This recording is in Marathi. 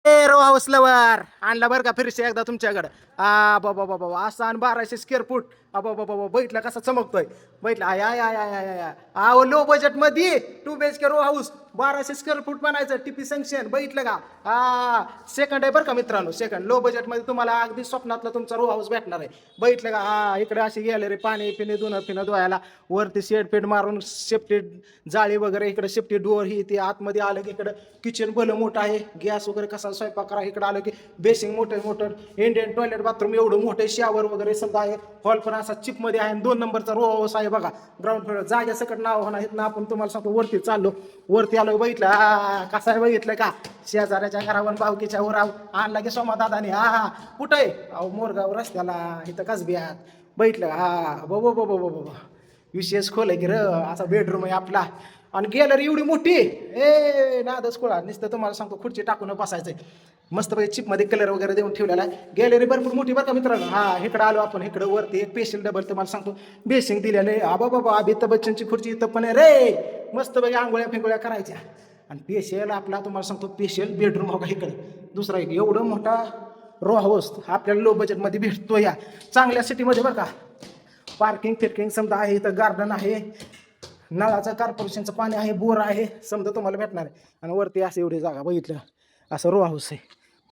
ए रो हाऊस लवर आणला बरं का फिरसे एकदा तुमच्याकडं. बाबा बाबा असा आणि 1200 स्क्वेअर फूट. बाबा बाबा बैठला कसा चमकतोय. बैठला आय आय आय आय आय आय लो बजेट मध्ये 2 BHK row house 1200 square foot बनायचं टीपी सँक्शन बैठलं का. सेकंड आहे बरं का मित्रांनो. सेकंड लो बजेट मध्ये तुम्हाला अगदी स्वप्नातला तुमचा रो हाऊस भेटणार आहे. बैठलं का. इकडे अशी गेले रे पाणी पिणे धुणं पिणं धुवायला. वरती शेड पेड मारून सेफ्टी जाळी वगैरे इकडे सेफ्टी डोअर ही ती आतमध्ये आलं की इकडं किचन भलं मोठं आहे. गॅस वगैरे कसा स्वयंपाक करा. इकडे आलं की बेसिंग मोठं इंडियन टॉयलेट बाथरूम एवढं मोठं शावर वगैरे समजा आहे. हॉल पण असा चिपमध्ये आहे. 2 नंबरचा रो हाऊस आहे बघा. ग्राउंड फ्लोअर जाग्या सकट नाव होणार आहेत ना. आपण तुम्हाला सांगतो वरती चाललो. वरती आलो बघितलं कसा आहे बघितलं का. शेजाऱ्याच्या घरावर बावकीच्या वर आणला की सोमा दादाने कुठं आहे. अहो मोरगाव रस्त्याला इथं कसब्यात बघितलं. बाबा बाबा बाबा विशेष खोल आहे की र. असा बेडरूम आहे आपला. आणि गॅलरी एवढी मोठी नादच खोळा नुसतं तुम्हाला सांगतो खुर्ची टाकून बसायचंय. मस्तपैकी चिपमध्ये कलर वगैरे देऊन ठेवलेला आहे. गॅलरी भरपूर मोठी बरं का मित्रांनो. इकडं आलो आपण. इकडं वरती एक स्पेशल डबल तुम्हाला सांगतो बेसिंग दिलेलं आहे. बाबा बाबा अमिताभ बच्चनची खुर्ची इथं पण आहे रे. मस्तपैकी आंघोळ्या फिंगोळ्या करायच्या. आणि स्पेशल आपला तुम्हाला सांगतो स्पेशल बेडरूम हो का इकडं. दुसरा एक एवढं मोठा रो हाऊस आपल्याला लो बजेटमध्ये भेटतो या चांगल्या सिटीमध्ये बरं का. पार्किंग फिरकिंग समजा आहे. इथं गार्डन आहे. नळाचं कॉर्पोरेशनचं पाणी आहे. बोर आहे समजा तुम्हाला भेटणार आहे. आणि वरती असं एवढी जागा बघितलं असं रो हाऊस आहे.